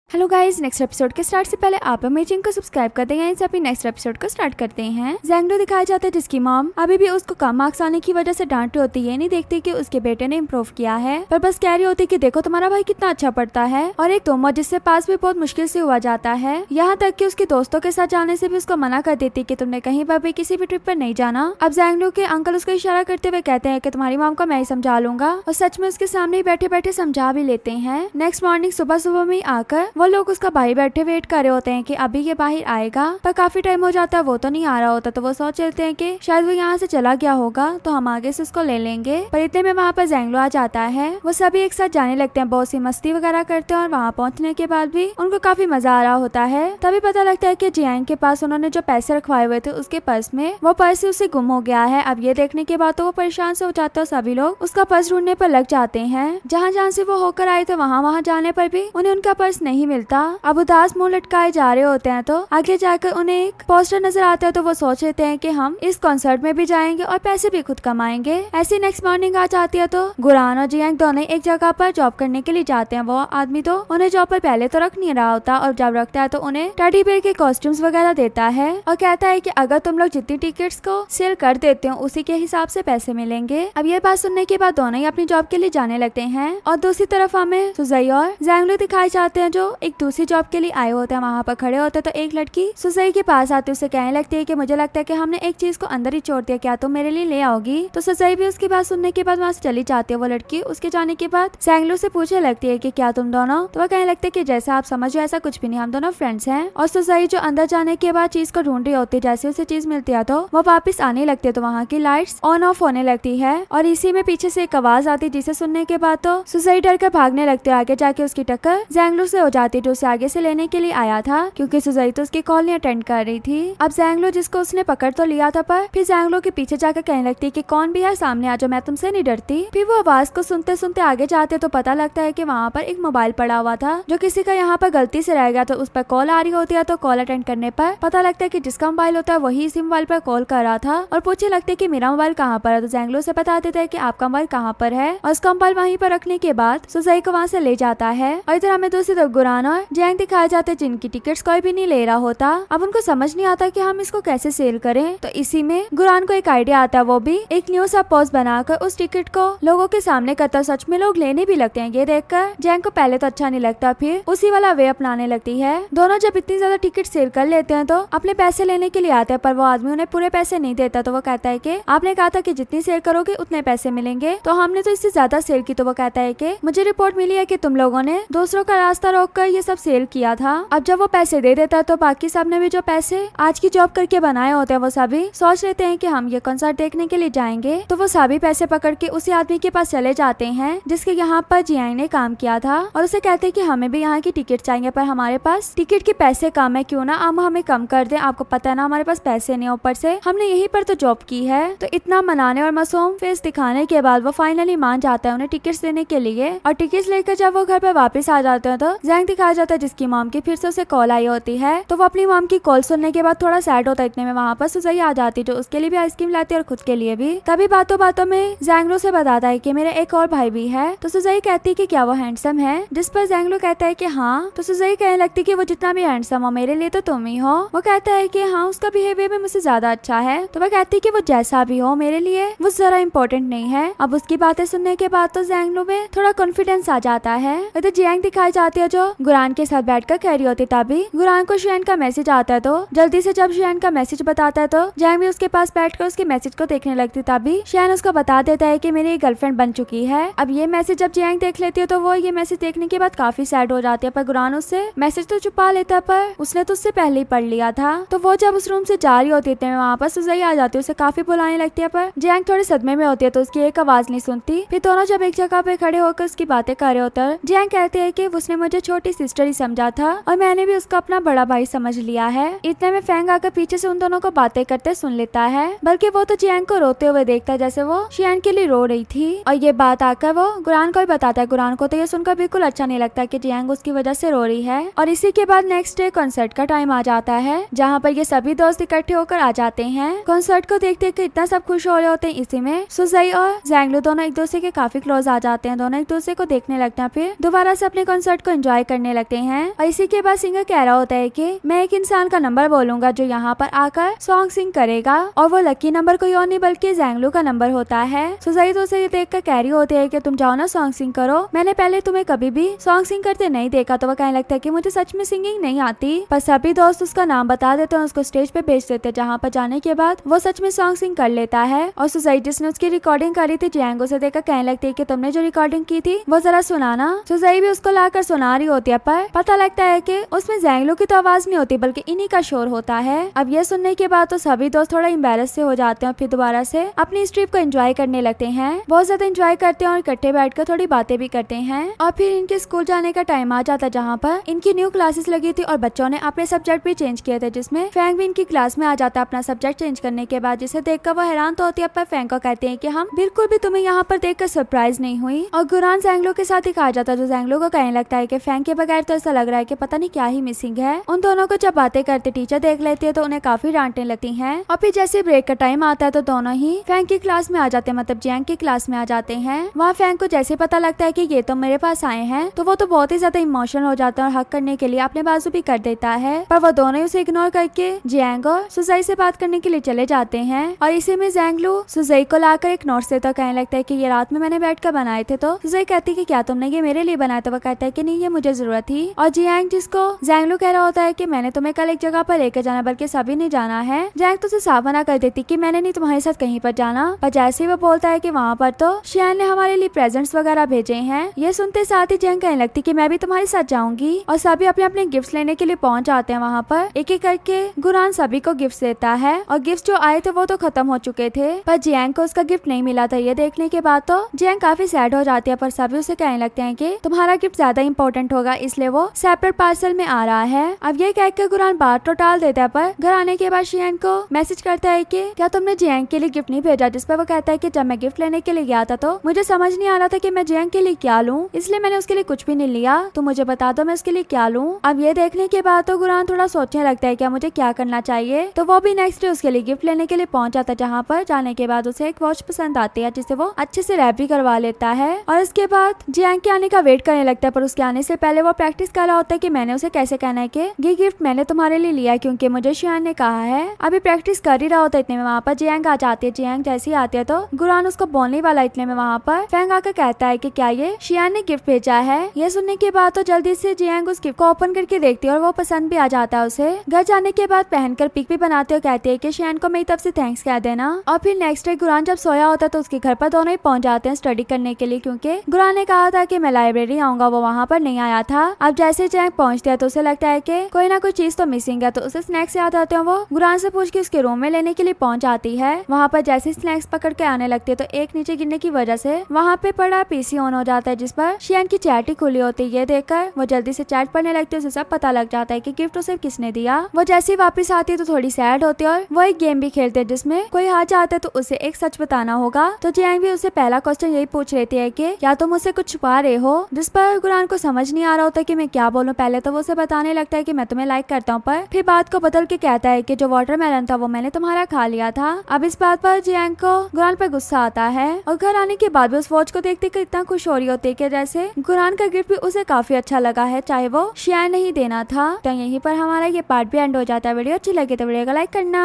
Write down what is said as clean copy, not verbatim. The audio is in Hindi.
हेलो गाइस, नेक्स्ट एपिसोड के स्टार्ट से पहले आप मेरे चैनल को सब्सक्राइब कर देंगे। इनसे अपनी नेक्स्ट एपिसोड को स्टार्ट करते हैं। जैंगलो दिखाया जाता है जिसकी मॉम अभी भी उसको कम मार्क्स आने की वजह से डांट रही होती है। नहीं देखती कि उसके बेटे ने इम्प्रूव किया है, पर बस कह रही होती कि देखो तुम्हारा भाई कितना अच्छा पढ़ता है। और एक तोमर जिससे पास भी बहुत मुश्किल से हुआ जाता है, यहाँ तक कि उसके दोस्तों के साथ जाने से भी उसको मना कर देती कि तुमने कहीं पर भी किसी भी ट्रिप पर नहीं जाना। अब जैंगलो के अंकल उसको इशारा करते हुए कहते हैं कि तुम्हारी मॉम को मैं ही समझा लूंगा, और सच में उसके सामने ही बैठे बैठे समझा भी लेते हैं। नेक्स्ट मॉर्निंग सुबह सुबह में आकर वो लोग उसका भाई बैठे वेट कर रहे होते हैं कि अभी ये बाहर आएगा, पर काफी टाइम हो जाता है वो तो नहीं आ रहा होता। तो वो सोच लेते हैं कि शायद वो यहाँ से चला गया होगा, तो हम आगे से उसको ले लेंगे। पर इतने में वहाँ पर जैंगलो आ जाता है। वो सभी एक साथ जाने लगते हैं, बहुत सी मस्ती वगैरह करते हैं, और वहाँ पहुँचने के बाद भी उनको काफी मजा आ रहा होता है। तभी पता लगता है कि जियांग के पास उन्होंने जो पैसे रखवाए हुए थे उसके पर्स में वो पर्स उससे गुम हो गया है। अब ये देखने के बाद तो वो परेशान से हो जाता है। सभी लोग उसका पर्स ढूंढने पर लग जाते हैं। जहाँ जहाँ से वो होकर आए थे वहाँ जाने पर भी उन्हें उनका पर्स नहीं मिलता। अब उदास मुंह लटकाए जा रहे होते हैं, तो आगे जाकर उन्हें एक पोस्टर नजर आता है। तो वो सोच लेते हैं कि हम इस कॉन्सर्ट में भी जाएंगे और पैसे भी खुद कमाएंगे। ऐसी नेक्स्ट मॉर्निंग आ जाती है, तो गुरान और जियांग दोनों एक जगह पर जॉब करने के लिए जाते हैं। वो आदमी तो उन्हें जॉब पर पहले तो रख नहीं रहा होता, और जब रखता है तो उन्हें टेडी बेयर के कॉस्ट्यूम्स वगैरह देता है और कहता है कि अगर तुम लोग जितनी टिकट्स को सेल कर देते हो उसी के हिसाब से पैसे मिलेंगे। अब ये बात सुनने के बाद दोनों ही अपनी जॉब के लिए जाने लगते हैं। और दूसरी तरफ हमें सुजई और जैंगलो दिखाए जाते हैं, जो एक दूसरी जॉब के लिए आए होते हैं। वहाँ पर खड़े होते हैं तो एक लड़की सुजई के पास आती है, उसे कहने लगती है कि मुझे लगता है कि हमने एक चीज को अंदर ही छोड़ दिया, क्या तुम मेरे लिए ले आओगी। तो सुजई भी उसकी बात सुनने के बाद वहाँ से चली जाती है। वो लड़की उसके जाने के बाद जैंगलो से पूछने लगती है कि क्या तुम दोनों, तो वह कहने लगते है कि जैसा आप समझो ऐसा कुछ भी नहीं, हम दोनों फ्रेंड्स हैं। और सुजई जो अंदर जाने के बाद चीज को ढूंढ रही होती है, जैसे उसे चीज मिलती है तो वो वापस आने लगती है। तो वहाँ की लाइट्स ऑन ऑफ होने लगती है, और इसी में पीछे से एक आवाज आती है, जिसे सुनने के बाद तो सुजई डर कर भागने लगते है। आगे जाके उसकी टक्कर जैंगलो से हो जाती है, जो उसे आगे से लेने के लिए आया था, क्योंकि सुजई तो उसकी कॉल नहीं अटेंड कर रही थी। अब जैंगलो जिसको उसने पकड़ तो लिया था, पर फिर जैंगलो के पीछे जाकर कहने लगती है कि कौन भी है सामने आ जाओ, मैं तुमसे नहीं डरती। फिर वो आवाज को सुनते सुनते आगे जाते तो पता लगता है कि वहाँ पर एक मोबाइल पड़ा हुआ था, जो किसी का यहाँ पर गलती से रह गया। तो उस पर कॉल आ रही होती है, तो कॉल अटेंड करने पर पता लगता है कि जिसका मोबाइल होता है वही इसी मोबाइल पर कॉल कर रहा था, और पूछने लगते है कि मेरा मोबाइल कहाँ पर है। तो जैंगलो से बता देता है कि आपका मोबाइल कहाँ पर है, और उसका मोबाइल वहीं पर रखने के बाद सुजई को वहाँ से ले जाता है। और इधर हमें दूसरी तरफ गुरान और जियांग दिखाए जाते हैं, जिनकी टिकट्स कोई भी नहीं ले रहा होता। अब उनको समझ नहीं आता कि हम इसको कैसे सेल करें। तो इसी में गुरान को एक आइडिया आता है, वो भी एक न्यू सा पोस्ट बनाकर उस टिकट को लोगों के सामने करता। सच में लोग लेने भी लगते हैं। ये देखकर जियांग को पहले तो अच्छा नहीं लगता, फिर उसी वाला वे अपनाने लगती है। दोनों जब इतनी ज्यादा टिकट सेल कर लेते हैं तो अपने पैसे लेने के लिए आते हैं, पर वो आदमी उन्हें पूरे पैसे नहीं देता। तो वो कहता है कि आपने कहा था कि जितनी सेल करोगे उतने पैसे मिलेंगे, तो हमने तो इससे ज्यादा सेल की। तो वो कहता है कि मुझे रिपोर्ट मिली है कि तुम लोगों ने दूसरों का रास्ता रोककर ये सब सेल किया था। अब जब वो पैसे दे देता है तो बाकी सब ने भी जो पैसे आज की जॉब करके बनाए होते हैं वो सभी सोच लेते हैं कि हम ये कॉन्सर्ट देखने के लिए जाएंगे। तो वो सभी पैसे पकड़ के उसी आदमी के पास चले जाते हैं जिसके यहाँ पर जियांग ने काम किया था, और उसे कहते हैं कि हमें भी यहाँ की टिकट चाहिए, पर हमारे पास टिकट के पैसे कम है, क्यों ना आप हमें कम कर दे। आपको पता है ना हमारे पास पैसे नहीं, ऊपर से हमने यहीं पर तो जॉब की है। तो इतना मनाने और मासूम फेस दिखाने के बाद वो फाइनली मान जाता है उन्हें टिकट्स देने के लिए। और टिकट्स लेकर जब वो घर पर वापस आ जाते हैं तो जियांग दिखाया जाता है जिसकी मॉम की फिर से उसे कॉल आई होती है। तो वो अपनी मॉम की कॉल सुनने के बाद थोड़ा सैड होता है। इतने में वहाँ पर सुजई आ जाती है, जो उसके लिए भी आइसक्रीम लाती है और खुद के लिए भी। तभी बातों बातों में जैंगलो से बताता है कि मेरा एक और भाई भी है। तो सुजई कहती है कि क्या वो हैंडसम है, जिस पर जैंगलो कहता है कि हाँ। तो सुजई कहने लगती है कि वो जितना भी हैंडसम हो मेरे लिए तो तुम ही हो। वो कहता है कि हाँ, उसका बिहेवियर भी मुझसे ज्यादा अच्छा है। तो वह कहती है कि वो जैसा भी हो मेरे लिए वो जरा इम्पोर्टेंट नहीं है। अब उसकी बातें सुनने के बाद तो जैंगलो में थोड़ा कॉन्फिडेंस आ जाता है। इधर जियांग दिखाई जाती है, जो गुरान के साथ बैठकर कह रही होती। तभी गुरान को शियान का मैसेज आता है, तो जल्दी से जब शियान का मैसेज बताता है तो जियांग भी उसके पास बैठकर उसके मैसेज को देखने लगती। तभी शियान उसको बता देता है कि मेरी गर्लफ्रेंड बन चुकी है। अब ये मैसेज जब जियांग देख लेती है तो वो ये मैसेज देखने के बाद काफी सैड हो जाती है, पर गुरान उससे मैसेज तो छुपा लेता है, पर उसने तो उससे पहले ही पढ़ लिया था। तो वो जब उस रूम से जा रही होती है वहाँ पर सुजई आ जाती है, उसे काफी बुलाने लगती है, पर जियांग थोड़े सदमे में होती है तो उसकी एक आवाज नहीं सुनती। फिर दोनों जब एक जगह पे खड़े होकर उसकी बातें कर रहे होते हैं, जियांग कहते हैं कि उसने मुझे छोटी सिस्टर ही समझा था और मैंने भी उसको अपना बड़ा भाई समझ लिया है। इतने में फैंग आकर पीछे से उन दोनों को बातें करते सुन लेता है, बल्कि वो तो जियांग को रोते हुए देखता है जैसे वो शियान के लिए रो रही थी। और ये बात आकर वो गुरान को भी बताता है। गुरान को तो ये सुनकर बिल्कुल अच्छा नहीं लगता कि जियांग उसकी वजह से रो रही है। और इसी के बाद नेक्स्ट डे कॉन्सर्ट का टाइम आ जाता है, जहाँ पर ये सभी दोस्त इकट्ठे होकर आ जाते हैं। कॉन्सर्ट को देखते देखते इतना सब खुश हो रहे होते हैं। इसी में सुजई और जैंगलो दोनों एक दूसरे के काफी क्लोज आ जाते हैं। दोनों एक दूसरे को देखने लगते हैं, फिर दोबारा से अपने कॉन्सर्ट को एंजॉय करने करने लगते हैं। और इसी के बाद सिंगर कह रहा होता है कि मैं एक इंसान का नंबर बोलूंगा जो यहाँ पर आकर सॉन्ग सिंग करेगा, और वो लकी नंबर कोई और नहीं बल्कि जैंगलू का नंबर होता है। सुजाई तो उसे ये देखकर कह रही होती है कि तुम जाओ ना सॉन्ग सिंग करो, मैंने पहले तुम्हें कभी भी सॉन्ग सिंग करते नहीं देखा। तो वो कहने लगता है कि मुझे सच में सिंगिंग नहीं आती, पर सभी दोस्त उसका नाम बता देते हैं, उसको स्टेज पे भेज देते हैं, जहाँ पर जाने के बाद वो सच में सॉन्ग सिंग कर लेता है। और सुजाई जिसने उसकी रिकॉर्डिंग करी थी जियांग उसे देखकर कहने लगती है कि तुमने जो रिकॉर्डिंग की थी वो जरा सुनाना। सुजाई भी उसको लाकर सुना रही होती है, पर पता लगता है कि उसमें जैंगलू की तो आवाज नहीं होती बल्कि इन्हीं का शोर होता है। अब ये सुनने के बाद तो सभी दोस्त थोड़ा एम्बैरस से हो जाते हैं और फिर दोबारा से अपनी इस ट्रिप को एंजॉय करने लगते हैं। बहुत ज्यादा एंजॉय करते हैं और इकट्ठे बैठकर थोड़ी बातें भी करते हैं। और फिर इनके स्कूल जाने का टाइम आ जाता है, जहाँ पर इनकी न्यू क्लासेस लगी थी और बच्चों ने अपने सब्जेक्ट भी चेंज किए थे, जिसमें फैंग भी इनकी क्लास में आ जाता है अपना सब्जेक्ट चेंज करने के बाद, जिसे देखकर वो हैरान तो होती है, पर फैंग को कहते हैं कि हम बिल्कुल भी तुम्हें यहाँ पर देखकर सरप्राइज नहीं हुई। और गुरान जैंगलो के साथ ही कहा जाता है, जो जैंगलो को कहने लगता है कि फैंग के बगैर तो ऐसा लग रहा है कि पता नहीं क्या ही मिसिंग है। उन दोनों को जब बातें करते टीचर देख लेती है तो उन्हें काफी डांटने लगती हैं। और फिर जैसे ब्रेक का टाइम आता है तो दोनों ही फैंग की क्लास में आ जाते हैं, मतलब जियांग की क्लास में आ जाते हैं। वहाँ फैंग को जैसे पता लगता है कि ये तो मेरे पास आए हैं तो वो तो बहुत ही ज्यादा इमोशनल हो जाता है और हक करने के लिए अपने बाजू भी कर देता है, पर वो दोनों ही उसे इग्नोर करके जियांग और सुजाई से बात करने के लिए चले जाते हैं। और इसी में जैंगलू सुजाई को लाकर एक नोट्स देता, कहने लगता है कि ये रात में मैंने बैठ कर बनाए थे। तो सुजाई कहती है कि क्या तुमने ये मेरे लिए बनाया? तो वो कहता है कि नहीं, ये मुझे जरूरत थी। और जियांग जिसको जैंगलू कह रहा होता है कि मैंने तुम्हें कल एक जगह पर लेकर जाना, बल्कि सभी ने जाना है। जैंग तो उसे साफ मना कर देती कि मैंने नहीं तुम्हारे साथ कहीं पर जाना, पर जैसे ही वो बोलता है कि वहाँ पर तो शियान ने हमारे लिए प्रेजेंट्स वगैरह भेजे हैं। ये सुनते साथ ही जैंग कहने लगती कि मैं भी तुम्हारे साथ जाऊंगी। और सभी अपने अपने गिफ्ट लेने के लिए पहुंच जाते हैं वहाँ पर। एक एक करके गुरान सभी को गिफ्ट देता है और गिफ्ट जो आए थे वो तो खत्म हो चुके थे, पर जियांग को उसका गिफ्ट नहीं मिला था। ये देखने के बाद तो जियांग काफी सैड हो जाती है, पर सभी उसे कहने लगते हैं कि तुम्हारा गिफ्ट ज्यादा इंपॉर्टेंट होगा, इसलिए वो सेपरेट पार्सल में आ रहा है। अब ये कहकर गुरान बात तो टाल देता है, पर घर आने के बाद शियान को मैसेज करता है कि क्या तुमने जियांग के लिए गिफ्ट नहीं भेजा? जिस पर वो कहता है कि जब मैं गिफ्ट लेने के लिए गया था तो मुझे समझ नहीं आ रहा था कि मैं जियांग के लिए क्या लूं, इसलिए मैंने उसके लिए कुछ भी नहीं लिया, तो मुझे बता दो मैं उसके लिए क्या लूं। अब ये देखने के बाद तो गुरान थोड़ा सोचने लगता है क्या मुझे क्या करना चाहिए। तो वो भी नेक्स्ट डे उसके लिए गिफ्ट लेने के लिए पहुंच जाता है, जहाँ पर जाने के बाद उसे एक वॉच पसंद आती है जिसे वो अच्छे से रैप भी करवा लेता है। और इसके बाद जियांग के आने का वेट करने लगता है, पर उसके आने से पहले वो प्रैक्टिस कर रहा होता है कि मैंने उसे कैसे कहना है कि ये गिफ्ट मैंने तुम्हारे लिए लिया है क्योंकि मुझे शियान ने कहा है। अभी प्रैक्टिस कर ही रहा होता है, इतने में वहाँ पर जियांग आ जाती है। जियांग जैसे ही आती है तो गुरान उसको बोलने वाला, इतने में वहाँ पर फैंग आकर कहता है कि क्या ये शियान ने गिफ्ट भेजा है। ये सुनने के बाद तो जल्दी से जियांग उस गिफ्ट को ओपन करके देखती है और वो पसंद भी आ जाता है उसे। घर जाने के बाद पहनकर पिक भी बनाते और कहते हैं कि शियान को मेरी तरफ से थैंक्स कह देना। और फिर नेक्स्ट डे गुरान जब सोया होता है तो उसके घर पर दोनों ही पहुंच जाते हैं स्टडी करने के लिए, क्योंकि गुरान ने कहा था कि मैं लाइब्रेरी आऊंगा, वो वहाँ पर नहीं आया था। अब जैसे जियांग पहुंचते हैं तो उसे लगता है कि कोई ना कोई चीज तो मिसिंग है, तो उसे स्नैक्स याद आते हैं। वो गुरान से पूछ के उसके रूम में लेने के लिए पहुंच जाती है। वहाँ पर जैसे स्नैक्स पकड़ के आने लगती है तो एक नीचे गिरने की वजह से वहाँ पे पड़ा पीसी ऑन हो जाता है, जिस पर शियान की चैट ही खुली होती है। ये देखकर वो जल्दी से चैट पढ़ने लगती है, उसे सब पता लग जाता है कि गिफ्ट उसे किसने दिया। वो जैसे ही वापस आती है तो थोड़ी सैड होती है और वो एक गेम भी खेलते हैं जिसमें कोई हार जाता है तो उसे एक सच बताना होगा। तो जियांग भी उससे पहला क्वेश्चन यही पूछ लेती है कि क्या तुम मुझसे कुछ छुपा रहे हो, जिस पर गुरान को समझ नहीं आ रहा होता कि मैं क्या बोलूं। पहले तो वो उसे बताने लगता है कि मैं तुम्हें लाइक करता हूँ, पर फिर बात को बदल के कहता है कि जो वाटरमेलन था वो मैंने तुम्हारा खा लिया था। अब इस बात पर जियांग को गुरान पर गुस्सा आता है और घर आने के बाद भी उस वॉच को देखते कि इतना खुश हो रही होती है कि जैसे गुरान का गिफ्ट भी उसे काफी अच्छा लगा है, चाहे वो शियान नहीं देना था। तो यहीं पर हमारा ये पार्ट भी एंड हो जाता है। वीडियो अच्छी लगी तो वीडियो को लाइक करना।